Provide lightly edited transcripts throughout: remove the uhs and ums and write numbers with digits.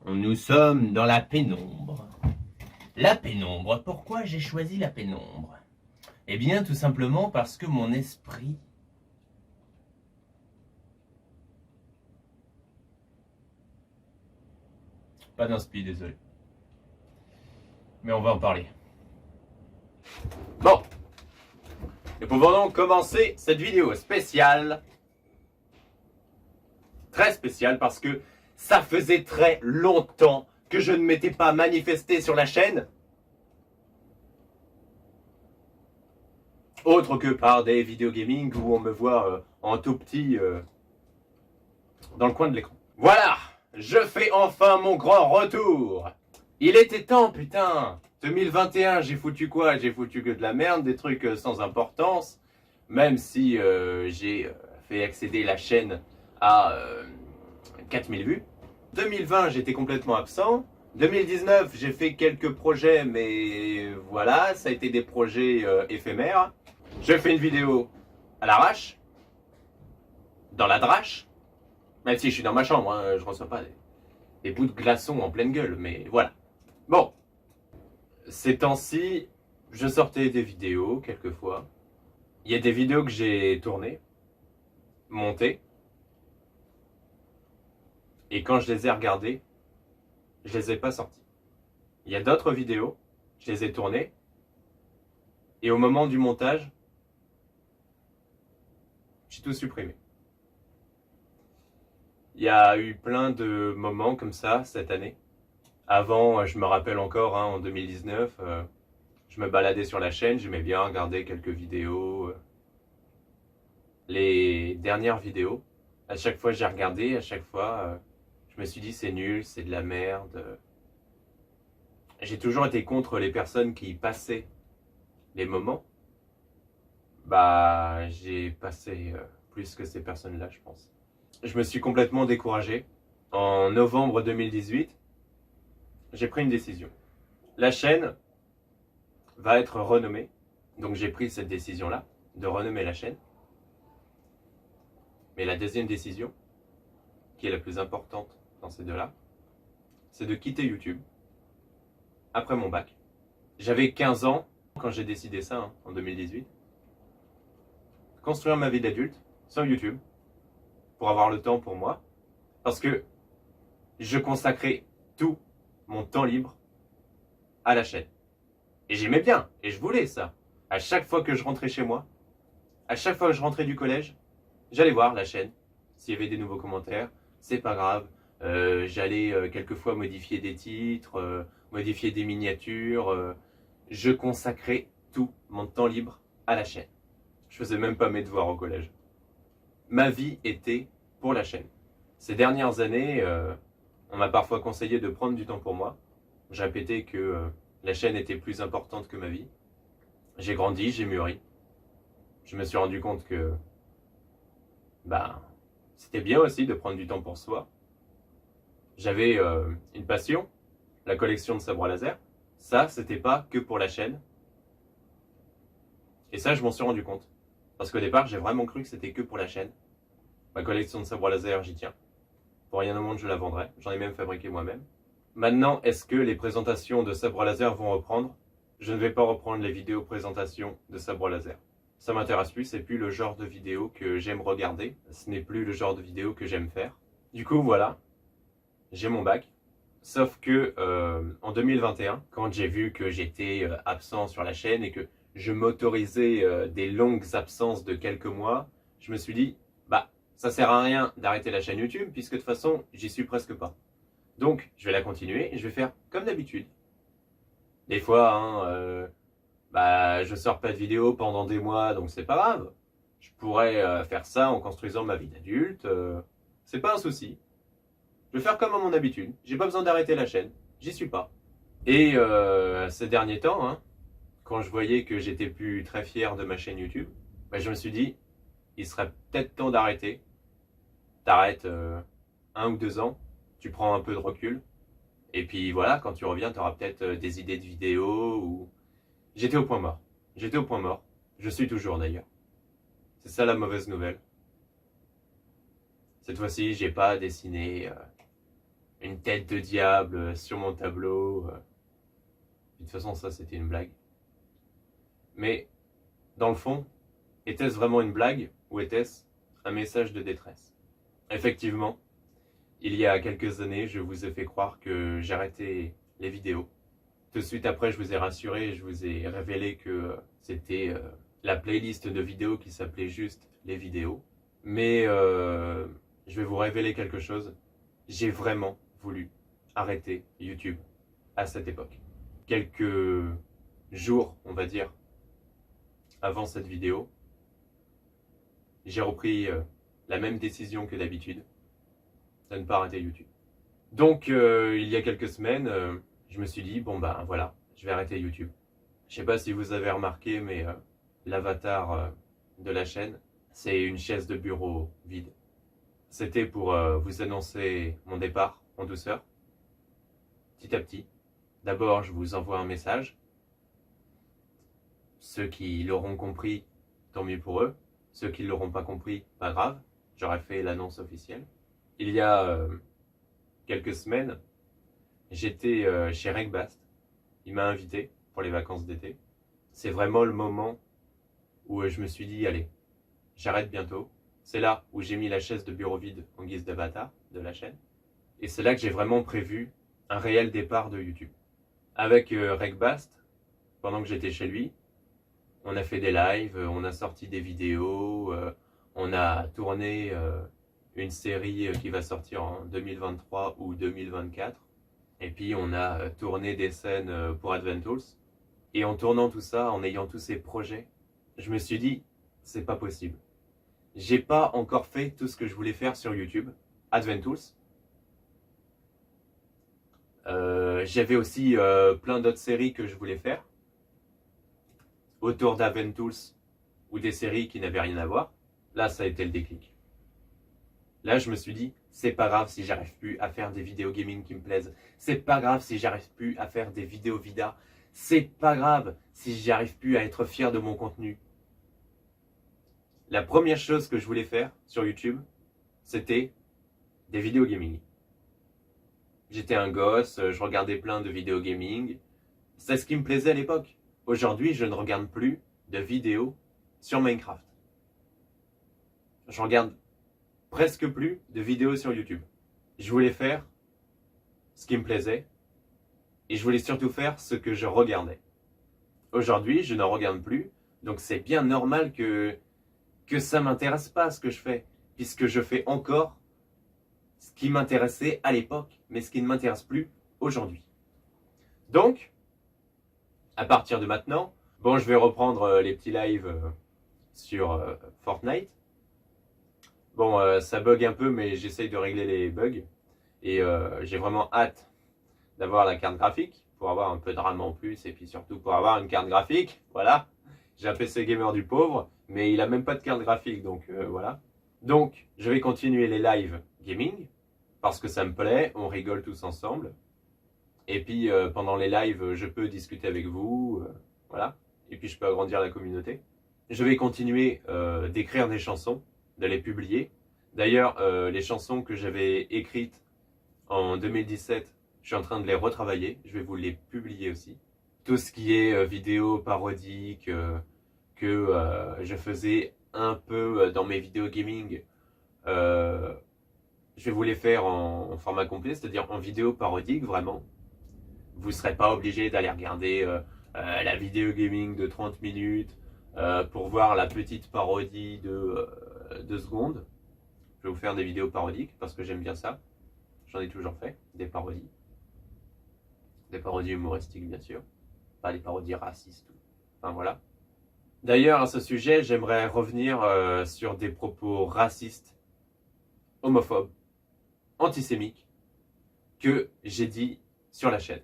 Nous sommes dans la pénombre. La pénombre, pourquoi j'ai choisi la pénombre? Eh bien, tout simplement parce que mon esprit pas d'inspi, désolé. Mais on va en parler. Bon, nous pouvons donc commencer cette vidéo spéciale. Très spéciale parce que ça faisait très longtemps que je ne m'étais pas manifesté sur la chaîne. Autre que par des vidéos gaming où on me voit en tout petit dans le coin de l'écran. Voilà, je fais enfin mon grand retour. Il était temps, putain. 2021, j'ai foutu quoi? J'ai foutu que de la merde, des trucs sans importance. Même si j'ai fait accéder la chaîne à 4000 vues. 2020, j'étais complètement absent. 2019, j'ai fait quelques projets, mais voilà, ça a été des projets éphémères. Je fais une vidéo à l'arrache, dans la drache. Même si je suis dans ma chambre, hein, je reçois pas des bouts de glaçons en pleine gueule, mais voilà. Bon, ces temps-ci, je sortais des vidéos quelquefois. Il y a des vidéos que j'ai tournées, montées, et quand je les ai regardées, je les ai pas sorties. Il y a d'autres vidéos, je les ai tournées, et au moment du montage, j'ai tout supprimé. Il y a eu plein de moments comme ça cette année. Avant, je me rappelle encore, en 2019, je me baladais sur la chaîne, j'aimais bien regarder quelques vidéos. Les dernières vidéos, à chaque fois j'ai regardé, à chaque fois je me suis dit c'est nul, c'est de la merde. J'ai toujours été contre les personnes qui passaient les moments. Bah, j'ai passé plus que ces personnes-là, je pense. Je me suis complètement découragé. En novembre 2018, j'ai pris une décision. La chaîne va être renommée. Donc j'ai pris cette décision-là, de renommer la chaîne. Mais la deuxième décision, qui est la plus importante dans ces deux-là, c'est de quitter YouTube après mon bac. J'avais 15 ans quand j'ai décidé ça, en 2018. Construire ma vie d'adulte sur YouTube pour avoir le temps pour moi. Parce que je consacrais tout mon temps libre à la chaîne. Et j'aimais bien, et je voulais ça. À chaque fois que je rentrais chez moi, à chaque fois que je rentrais du collège, j'allais voir la chaîne. S'il y avait des nouveaux commentaires, c'est pas grave. J'allais quelquefois modifier des titres, modifier des miniatures. Je consacrais tout mon temps libre à la chaîne. Je faisais même pas mes devoirs au collège. Ma vie était pour la chaîne. Ces dernières années, on m'a parfois conseillé de prendre du temps pour moi. J'ai répété que la chaîne était plus importante que ma vie. J'ai grandi, j'ai mûri. Je me suis rendu compte que c'était bien aussi de prendre du temps pour soi. J'avais une passion, la collection de sabres laser. Ça, c'était pas que pour la chaîne. Et ça, je m'en suis rendu compte. Parce qu'au départ, j'ai vraiment cru que c'était que pour la chaîne. Ma collection de sabres laser, j'y tiens. Pour rien au monde, je la vendrai. J'en ai même fabriqué moi-même. Maintenant, est-ce que les présentations de sabres laser vont reprendre? Je ne vais pas reprendre les vidéos présentations de sabres laser. Ça m'intéresse plus, c'est plus le genre de vidéo que j'aime regarder. Ce n'est plus le genre de vidéo que j'aime faire. Du coup, voilà. J'ai mon bac. Sauf que en 2021, quand j'ai vu que j'étais absent sur la chaîne et que je m'autorisais des longues absences de quelques mois, je me suis dit, ça sert à rien d'arrêter la chaîne YouTube puisque de toute façon, j'y suis presque pas. Donc, je vais la continuer et je vais faire comme d'habitude. Des fois, je sors pas de vidéo pendant des mois, donc c'est pas grave. Je pourrais faire ça en construisant ma vie d'adulte. C'est pas un souci. Je vais faire comme à mon habitude. J'ai pas besoin d'arrêter la chaîne. J'y suis pas. Et ces derniers temps, quand je voyais que j'étais plus très fier de ma chaîne YouTube, je me suis dit, il serait peut-être temps d'arrêter. T'arrêtes 1 ou 2 ans, tu prends un peu de recul. Et puis voilà, quand tu reviens, tu auras peut-être des idées de vidéos ou... J'étais au point mort. J'étais au point mort. Je suis toujours d'ailleurs. C'est ça la mauvaise nouvelle. Cette fois-ci, j'ai pas dessiné une tête de diable sur mon tableau. De toute façon, ça, c'était une blague. Mais, dans le fond, était-ce vraiment une blague ou était-ce un message de détresse? Effectivement, il y a quelques années, je vous ai fait croire que j'arrêtais les vidéos. Tout de suite après, je vous ai rassuré et je vous ai révélé que c'était la playlist de vidéos qui s'appelait juste les vidéos. Mais je vais vous révéler quelque chose. J'ai vraiment voulu arrêter YouTube à cette époque. Quelques jours, on va dire, avant cette vidéo, j'ai repris la même décision que d'habitude, de ne pas arrêter YouTube. Donc, il y a quelques semaines, je me suis dit, bon ben voilà, je vais arrêter YouTube. Je sais pas si vous avez remarqué, mais l'avatar de la chaîne, c'est une chaise de bureau vide. C'était pour vous annoncer mon départ en douceur, petit à petit. D'abord, je vous envoie un message. Ceux qui l'auront compris, tant mieux pour eux. Ceux qui ne l'auront pas compris, pas grave. J'aurais fait l'annonce officielle. Il y a quelques semaines, j'étais chez Regbast. Il m'a invité pour les vacances d'été. C'est vraiment le moment où je me suis dit, allez, j'arrête bientôt. C'est là où j'ai mis la chaise de bureau vide en guise d'avatar de la chaîne. Et c'est là que j'ai vraiment prévu un réel départ de YouTube. Avec Regbast, pendant que j'étais chez lui, on a fait des lives, on a sorti des vidéos, on a tourné une série qui va sortir en 2023 ou 2024. Et puis on a tourné des scènes pour Adventools. Et en tournant tout ça, en ayant tous ces projets, je me suis dit, c'est pas possible. J'ai pas encore fait tout ce que je voulais faire sur YouTube, Adventools. J'avais aussi plein d'autres séries que je voulais faire autour d'Adventools ou des séries qui n'avaient rien à voir. Là, ça a été le déclic. Là, je me suis dit, c'est pas grave si j'arrive plus à faire des vidéos gaming qui me plaisent. C'est pas grave si j'arrive plus à faire des vidéos vida. C'est pas grave si j'arrive plus à être fier de mon contenu. La première chose que je voulais faire sur YouTube, c'était des vidéos gaming. J'étais un gosse, je regardais plein de vidéos gaming. C'est ce qui me plaisait à l'époque. Aujourd'hui, je ne regarde plus de vidéos sur Minecraft. Je regarde presque plus de vidéos sur YouTube. Je voulais faire ce qui me plaisait et je voulais surtout faire ce que je regardais. Aujourd'hui, je ne regarde plus, donc c'est bien normal que ça ne m'intéresse pas ce que je fais, puisque je fais encore ce qui m'intéressait à l'époque, mais ce qui ne m'intéresse plus aujourd'hui. Donc, à partir de maintenant, bon, je vais reprendre les petits lives sur Fortnite. Bon, ça bug un peu, mais j'essaye de régler les bugs. Et j'ai vraiment hâte d'avoir la carte graphique pour avoir un peu de RAM en plus et puis surtout pour avoir une carte graphique. Voilà, j'ai un PC gamer du pauvre, mais il a même pas de carte graphique, donc voilà. Donc, je vais continuer les lives gaming parce que ça me plaît, on rigole tous ensemble. Et puis pendant les lives, je peux discuter avec vous, voilà. Et puis je peux agrandir la communauté. Je vais continuer d'écrire des chansons, de les publier. D'ailleurs, les chansons que j'avais écrites en 2017, je suis en train de les retravailler. Je vais vous les publier aussi. Tout ce qui est vidéo parodique que je faisais un peu dans mes vidéos gaming, je vais vous les faire en format complet, c'est-à-dire en vidéo parodique vraiment. Vous ne serez pas obligé d'aller regarder la vidéo gaming de 30 minutes pour voir la petite parodie de 2 secondes. Je vais vous faire des vidéos parodiques parce que j'aime bien ça. J'en ai toujours fait, des parodies. Des parodies humoristiques, bien sûr. Pas des parodies racistes. Enfin, voilà. D'ailleurs, à ce sujet, j'aimerais revenir sur des propos racistes, homophobes, antisémites que j'ai dit sur la chaîne.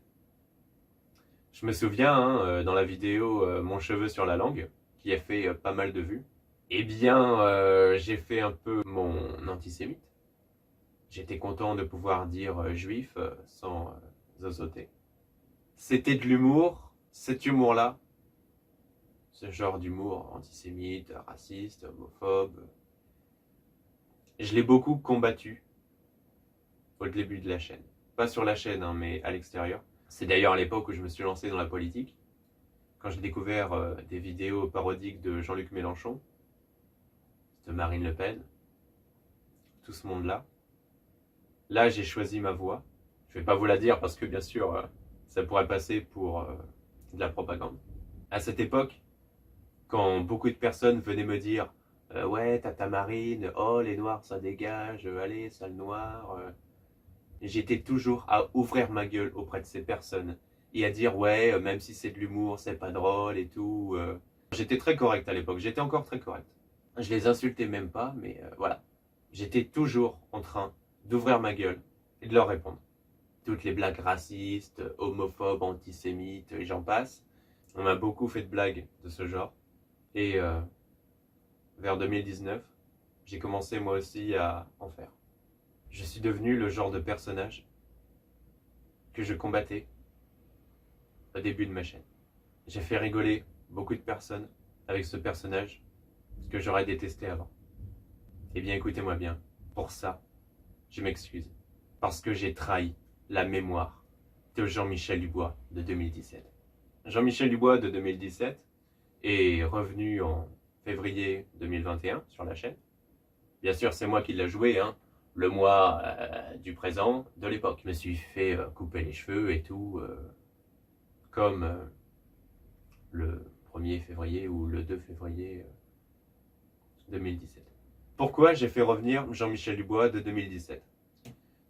Je me souviens, hein, dans la vidéo Mon cheveu sur la langue, qui a fait pas mal de vues, eh bien, j'ai fait un peu mon antisémite. J'étais content de pouvoir dire juif sans zozoter. C'était de l'humour, cet humour-là, ce genre d'humour antisémite, raciste, homophobe. Je l'ai beaucoup combattu au début de la chaîne. Pas sur la chaîne, hein, mais à l'extérieur. C'est d'ailleurs à l'époque où je me suis lancé dans la politique. Quand j'ai découvert des vidéos parodiques de Jean-Luc Mélenchon, de Marine Le Pen, tout ce monde-là. Là, j'ai choisi ma voie. Je vais pas vous la dire parce que bien sûr, ça pourrait passer pour de la propagande. À cette époque, quand beaucoup de personnes venaient me dire ouais, tata Marine, oh les noirs ça dégage, allez, sale noir. J'étais toujours à ouvrir ma gueule auprès de ces personnes et à dire ouais, même si c'est de l'humour, c'est pas drôle et tout. J'étais très correct à l'époque, j'étais encore très correct. Je les insultais même pas, mais voilà. J'étais toujours en train d'ouvrir ma gueule et de leur répondre. Toutes les blagues racistes, homophobes, antisémites et j'en passe. On m'a beaucoup fait de blagues de ce genre. Et vers 2019, j'ai commencé moi aussi à en faire. Je suis devenu le genre de personnage que je combattais au début de ma chaîne. J'ai fait rigoler beaucoup de personnes avec ce personnage que j'aurais détesté avant. Eh bien écoutez-moi bien, pour ça, je m'excuse. Parce que j'ai trahi la mémoire de Jean-Michel Dubois de 2017. Jean-Michel Dubois de 2017 est revenu en février 2021 sur la chaîne. Bien sûr, c'est moi qui l'ai joué, hein, le mois du présent de l'époque. Je me suis fait couper les cheveux et tout, comme le 1er février ou le 2 février 2017. Pourquoi j'ai fait revenir Jean-Michel Dubois de 2017 ?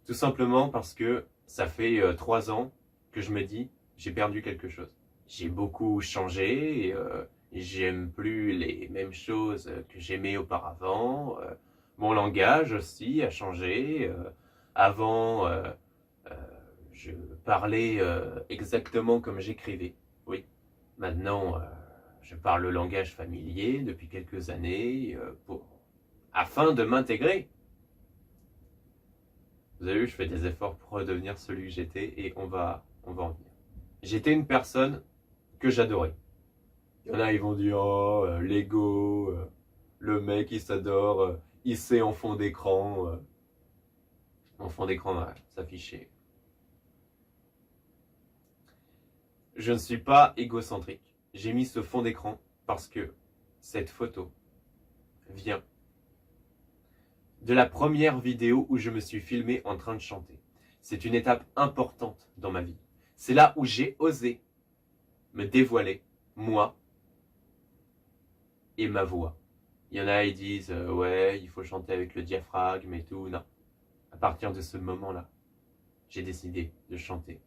Tout simplement parce que ça fait 3 ans que je me dis, j'ai perdu quelque chose. J'ai beaucoup changé, et, j'aime plus les mêmes choses que j'aimais auparavant. Mon langage aussi a changé. Avant, je parlais exactement comme j'écrivais. Oui. Maintenant, je parle le langage familier depuis quelques années afin de m'intégrer. Vous avez vu, je fais des efforts pour redevenir celui que j'étais et on va en venir. J'étais une personne que j'adorais. Il y en a, ils vont dire oh, l'ego, le mec il s'adore, il sait en fond d'écran. En fond d'écran, s'afficher. Je ne suis pas égocentrique. J'ai mis ce fond d'écran parce que cette photo vient de la première vidéo où je me suis filmé en train de chanter. C'est une étape importante dans ma vie. C'est là où j'ai osé me dévoiler, moi et ma voix. Il y en a, ils disent ouais, il faut chanter avec le diaphragme et tout. Non. À partir de ce moment-là, j'ai décidé de chanter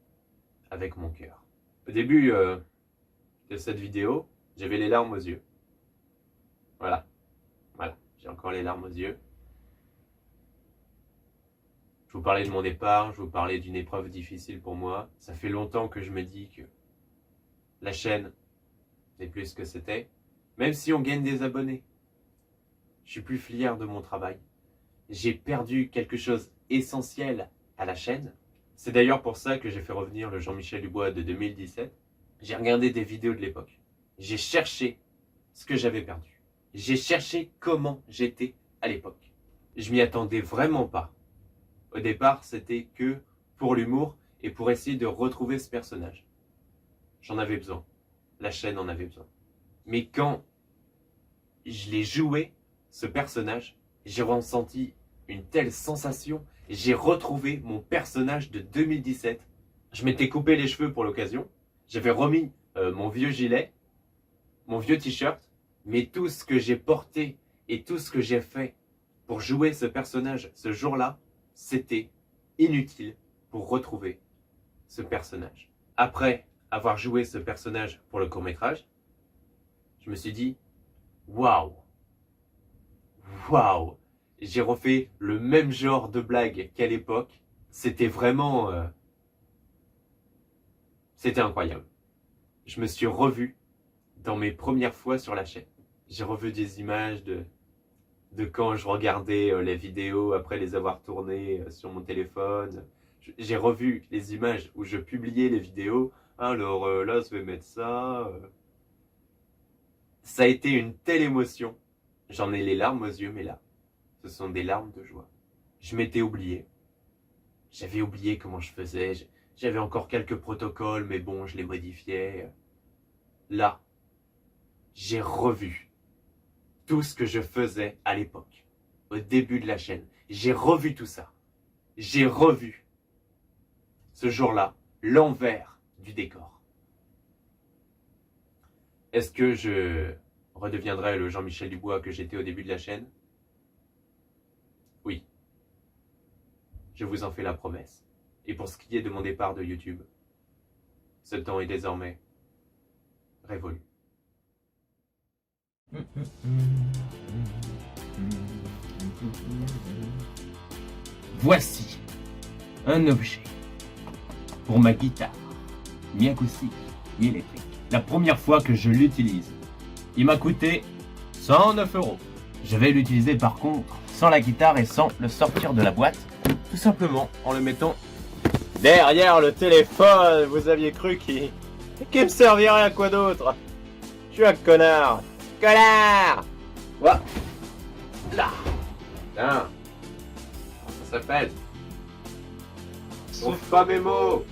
avec mon cœur. Au début de cette vidéo, j'avais les larmes aux yeux. Voilà. J'ai encore les larmes aux yeux. Je vous parlais de mon départ, je vous parlais d'une épreuve difficile pour moi. Ça fait longtemps que je me dis que la chaîne n'est plus ce que c'était. Même si on gagne des abonnés, je suis plus fier de mon travail. J'ai perdu quelque chose d'essentiel à la chaîne. C'est d'ailleurs pour ça que j'ai fait revenir le Jean-Michel Dubois de 2017. J'ai regardé des vidéos de l'époque. J'ai cherché ce que j'avais perdu. J'ai cherché comment j'étais à l'époque. Je m'y attendais vraiment pas. Au départ, c'était que pour l'humour et pour essayer de retrouver ce personnage. J'en avais besoin. La chaîne en avait besoin. Mais quand je l'ai joué, ce personnage, j'ai ressenti une telle sensation. J'ai retrouvé mon personnage de 2017. Je m'étais coupé les cheveux pour l'occasion. J'avais remis mon vieux gilet, mon vieux t-shirt. Mais tout ce que j'ai porté et tout ce que j'ai fait pour jouer ce personnage ce jour-là, c'était inutile pour retrouver ce personnage. Après avoir joué ce personnage pour le court-métrage, je me suis dit waouh, j'ai refait le même genre de blague qu'à l'époque. C'était vraiment c'était incroyable. Je me suis revu dans mes premières fois sur la chaîne. J'ai revu des images de quand je regardais les vidéos après les avoir tournées sur mon téléphone. J'ai revu les images où je publiais les vidéos. Alors là, je vais mettre ça. Ça a été une telle émotion. J'en ai les larmes aux yeux, mais là, ce sont des larmes de joie. Je m'étais oublié. J'avais oublié comment je faisais. J'avais encore quelques protocoles, mais bon, je les modifiais. Là, j'ai revu tout ce que je faisais à l'époque, au début de la chaîne. J'ai revu tout ça. J'ai revu, ce jour-là, l'envers du décor. Est-ce que je redeviendrai le Jean-Michel Dubois que j'étais au début de la chaîne? Oui. Je vous en fais la promesse. Et pour ce qui est de mon départ de YouTube, ce temps est désormais révolu. Voici un objet pour ma guitare, ni acoustique, ni électrique. La première fois que je l'utilise, il m'a coûté 109 €. Je vais l'utiliser par contre sans la guitare et sans le sortir de la boîte, tout simplement en le mettant derrière le téléphone. Vous aviez cru qu'il me servirait à quoi d'autre? Je suis un connard. Connard! Voilà. Tiens. Ça s'appelle. Je trouve pas mes mots.